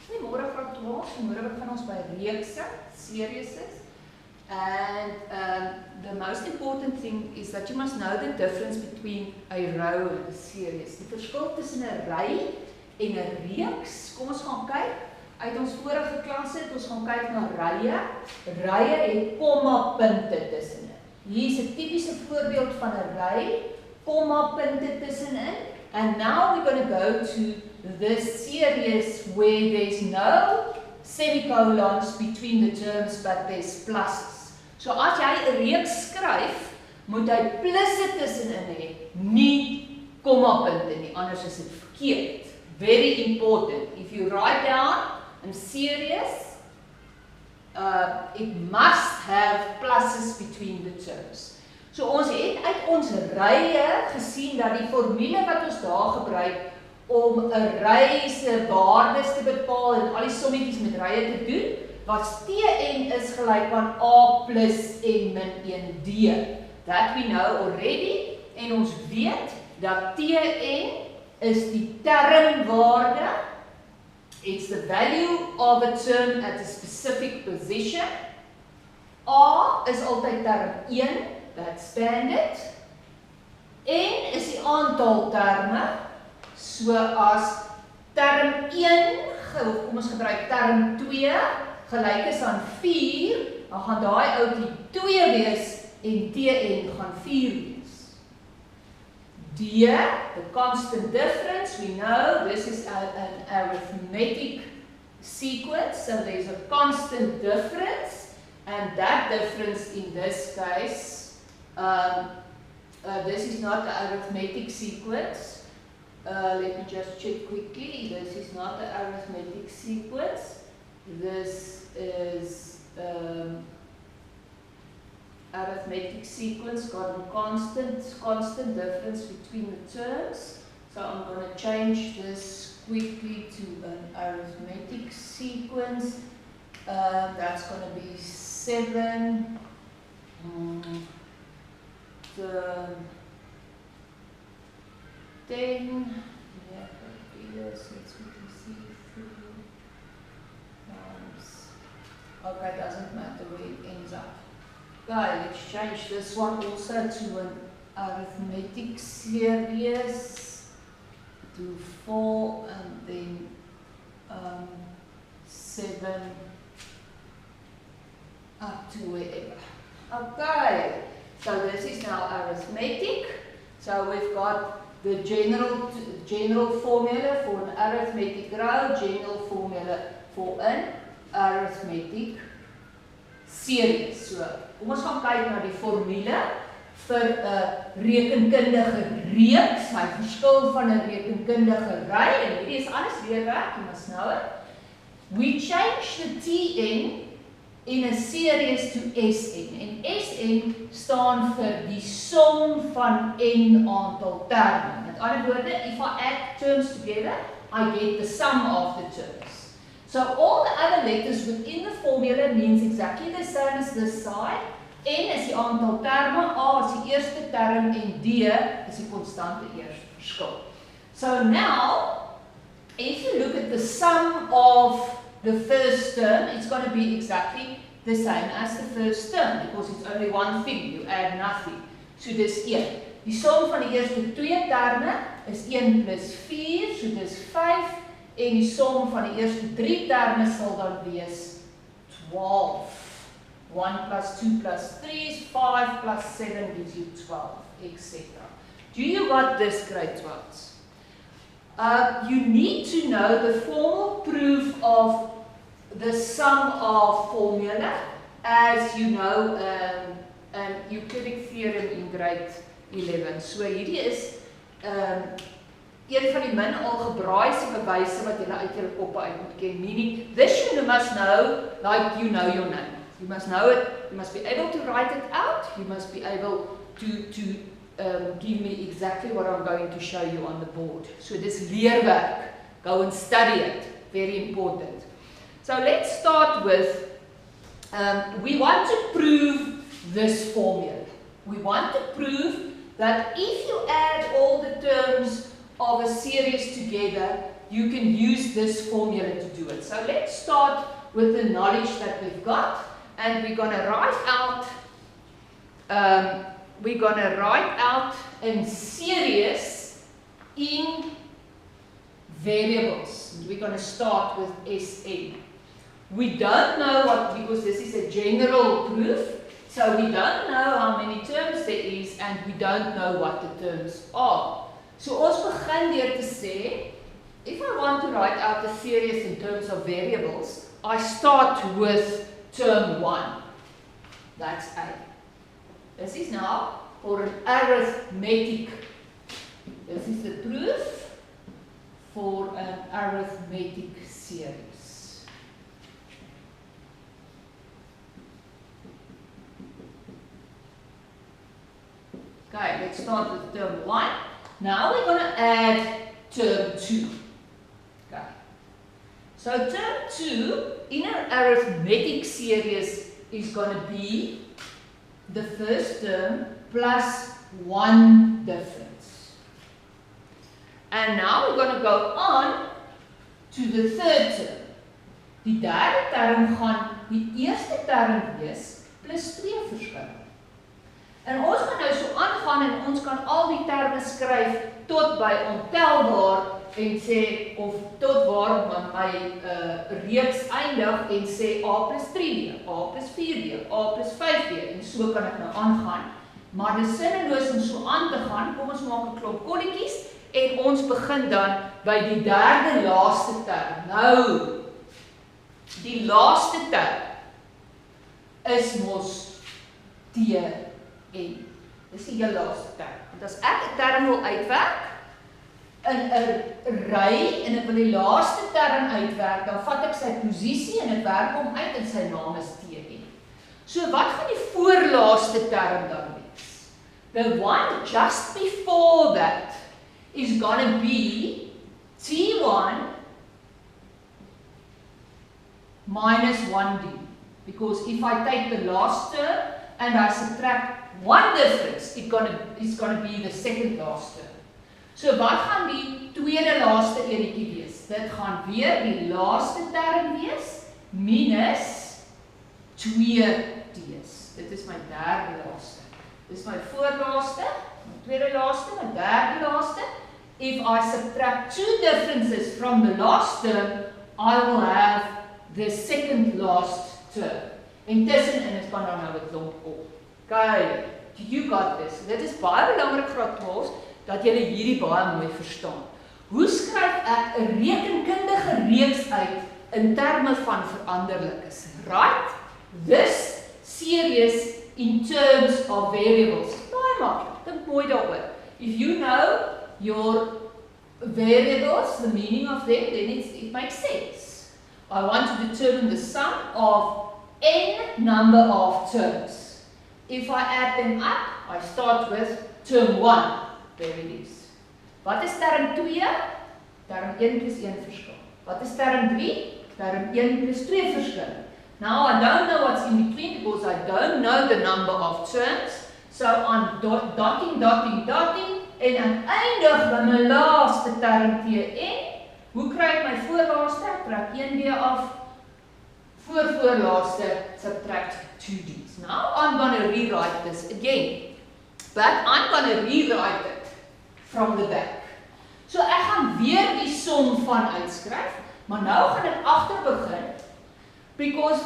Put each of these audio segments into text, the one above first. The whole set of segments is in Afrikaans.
Goeiemôre graad 12, vanmôre gaan ons by Reekse, series is. And the most important thing is that you must know the difference between a row and a series. Die verskil tussen 'n ry en 'n reeks. Kom ons gaan kyk. Uit ons vorige klasse het ons gaan kyk na rye. Rye het kommapunte tussenin. Hier is 'n tipiese voorbeeld van 'n ry, kommapunte tussenin. And now we're going to go to this series where there's no semicolons between the terms, but there's pluses. So as jy 'n reeks skryf, moet hy plusse tussenin hê, nie kommapunte nie, anders is dit verkeerd. Very important. If you write down a series, it must have pluses between the terms. So ons het uit ons rye gesien dat die formule wat ons daar gebruik om 'n ry se waardes te bepaal en al die sommetjies met rye te doen, was Tn is gelyk aan A plus n min 1d. That we know already, en ons weet dat Tn is die termwaarde. It's the value of a term at a specific position. A is altyd term 1, that's standard. N is die aantal terme, so as term 1, kom ons gebruik term 2, gelyk is aan 4, dan gaan daai ouetjie 2 wees en Tn gaan 4 wees. D, the constant difference, we know this is an arithmetic sequence, so there's a constant difference, and that difference in this case, this is not an arithmetic sequence. Let me just check quickly. This is not an arithmetic sequence. This is arithmetic sequence, got a constant difference between the terms. So I'm going to change this quickly to an arithmetic sequence. That's going to be 7. The 10, yeah, let's quickly see 3 times. Okay, doesn't matter where it ends up. Okay, let's change this one also to an arithmetic series. Do 4 and then 7 up to wherever. Okay. So this is now arithmetic. So we've got the general formula for an arithmetic row, general formula for an arithmetic series. So kom ons gaan kyk na die formule vir 'n rekenkundige reeks. Hy verskil van 'n rekenkundige ry en hierdie is alles leerwerk, jy must know it. We change the Tn in a series to Sn. En Sn staan vir die som van n aantal terme. Met ander woorde, if I add terms together, I get the sum of the terms. So all the other letters within the formula means exactly the same as this side. N is die aantal terme, A is die eerste term en D is die konstante eerste verskil. So now, if you look at the sum of the first term, it's going to be exactly the same as the first term, because it's only one thing, you add nothing. So dis 1. Die som van die eerste 2 terme is 1 plus 4, so dis 5, en die som van die eerste 3 terme sal dan wees 12. 1 plus 2 plus 3 is 5 plus 7 gives you 12, etc. Do you got this, grade 12s? You need to know the formal proof of the sum of formula, as you know, an Euclidean theorem in grade 11. So hierdie is een van die min algebraiese bewyse wat julle uit julle koppe uit moet ken. Meaning, this you must know like you know your name. You must know it, you must be able to write it out, you must be able to give me exactly what I'm going to show you on the board. So this leerwerk, go and study it, very important. So let's start with, we want to prove this formula. We want to prove that if you add all the terms of a series together, you can use this formula to do it. So let's start with the knowledge that we've got, and we're going to write out in series in variables. We're going to start with Sn. We don't know what, because this is a general proof, so we don't know how many terms there is, and we don't know what the terms are. So ons begin deur te sê, if I want to write out the series in terms of variables, I start with term 1. That's A. This is now for an arithmetic. This is the proof for an arithmetic series. Okay, let's start with term 1. Now we're going to add term 2. Okay. So term 2 in an arithmetic series is going to be the first term plus 1 difference. And now we're going to go on to the third term. Die derde term gaan die eerste term wees plus 2 verskil. En ons gaan nou so aangaan en ons kan al die terme skryf tot by ontelbaar en sê, of tot waar my reeks eindig en sê A plus 3D, A plus 4D, A plus 5D, en so kan ek nou aangaan. Maar dis sinneloos om so aan te gaan. Kom ons maak 'n klomp kolletjies en ons begin dan by die derde laaste term. Nou, die laaste term is mos Teorie. Dis die heel laaste term. Want as ek 'n term wil uitwerk in 'n ry en ek wil die laaste term uitwerk, dan vat ek sy posisie en ek werk hom uit en sy naam is Teorie. So wat gaan die voorlaaste term dan wees? The one just before that is going to be T1 minus 1D. Because if I take the last term and I subtract 1 difference, it's going to be the second last term. So wat gaan die tweede laaste enetjie wees? Dit gaan weer die laaste term wees minus 2D's. Dit is my derde laaste. Dit is my voorlaaste, my tweede laaste, my derde laaste. If I subtract 2 differences from the last term, I will have the second last term. En tussenin is kan dan nou 'n klomp op. Okay, you got this. Dit is baie belangrik graad 12 dat julle hierdie baie mooi verstaan. Hoe skryf ek 'n rekenkundige reeks uit in terme van veranderlikes? Right? This series in terms of variables. Baie maklik. Dink mooi daaroor. If you know your variables, the meaning of them, then it makes sense. I want to determine the sum of n number of terms. If I add them up, I start with term 1. There it is. Wat is term 2? Term 1 plus 1 verskil. Wat is term 3? Term 1 plus 2 verskil. Now I don't know what's in between because I don't know the number of terms. So I'm dotting, en uiteindig by my laaste term Tn. Hoe kry ek my voorlaaste? Trek 1D af. Voorlaaste, subtract 2D's. Now I'm going to rewrite this again. But I'm going to rewrite it from the back. So ek gaan weer die som van uitskryf, maar nou gaan ek agter begin, because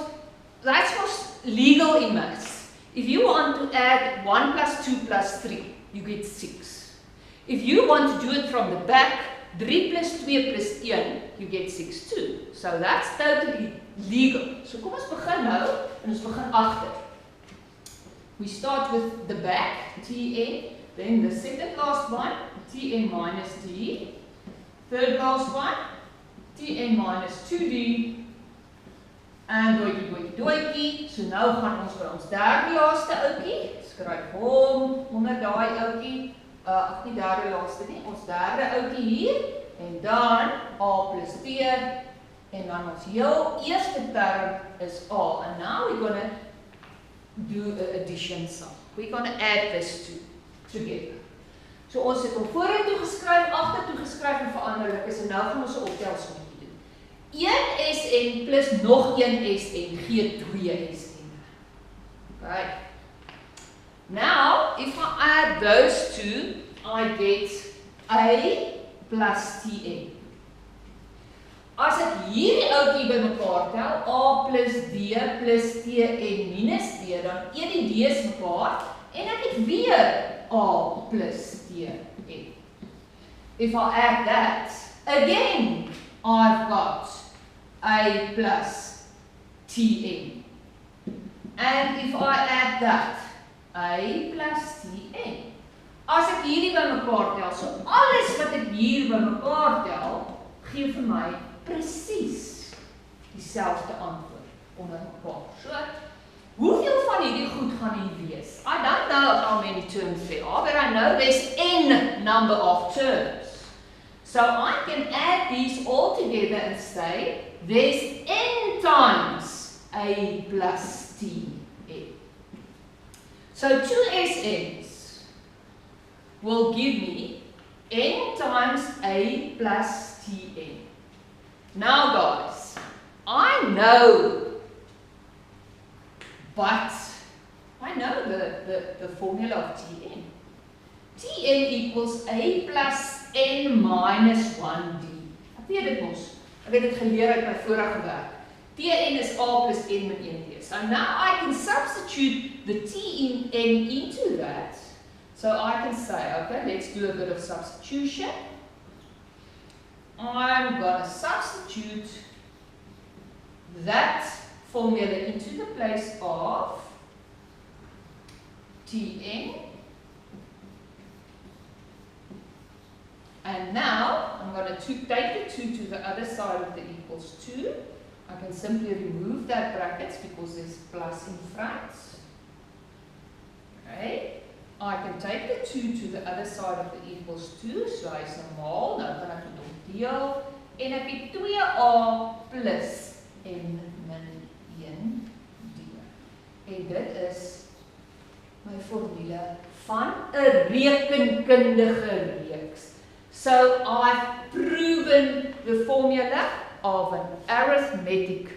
that's what's legal in maths. If you want to add 1 plus 2 plus 3, you get 6. If you want to do it from the back, 3 plus 2 plus 1, you get 6 too. So that's totally legal. So kom ons begin nou, en ons begin agter. We start with the back, Tn, then the second last one, Tn minus D, third last one, Tn minus 2D, en doetjie. So nou gaan ons by ons derde laaste ouetjie, skryf hom onder daai ouetjie, nie derde laaste nie, ons derde ouetjie hier, en dan A plus T, en dan ons heel eerste term is A, and now we're going to do an addition sum. We're going to add this two together. So ons het hom vorentoe geskryf, agtertoe geskryf en veranderlik is, en nou gaan ons 'n optelsommie doen. 1 SN plus nog 1 SN gee 2 SN. Okay. Now, if I add those two, I get A plus TN. As ek hierdie ouetjie bymekaar tel, A plus D plus TN minus D, dan eet die D's mekaar en ek het weer A plus TN. If I add that, again, I've got A plus TN. And if I add that, A plus TN. As ek hierdie bymekaar tel, so alles wat ek hier bymekaar tel, gee vir my presies dieselfde antwoord onder mekaar. So, hoeveel van hierdie goed gaan hier wees? I don't know how many terms there are, but I know there's n number of terms. So I can add these all together and say there's n times A plus Tn. So 2SNs will give me n times A plus Tn. Now guys, I know the formula of Tn. Tn equals A plus n minus 1D. Ek weet dit mos. Ek het dit geleer uit my vorige werk. Tn is A plus n min 1D. So now I can substitute the Tn into that. So I can say, okay, let's do a bit of substitution. I'm going to substitute that formula into the place of Tn. And now I'm going to take the 2 to the other side of the equals 2. I can simply remove that brackets because there's plus in front. Okay. I can take the 2 to the other side of the equals 2. So hy's normaal. Nou kan ek dit opdeel. En ek het 2a plus n min 1d. En dit is my formule van 'n rekenkundige reeks. So I've proven the formula of an arithmetic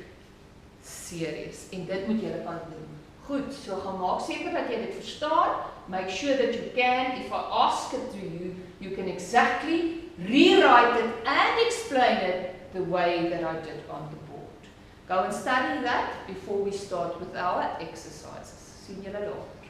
series. En dit moet julle kan doen. Goed, so gaan maak seker dat jy dit verstaan. Make sure that you can, if I ask it to you, you can exactly rewrite it and explain it the way that I did on the board. Go and study that before we start with our exercises. Sien julle later.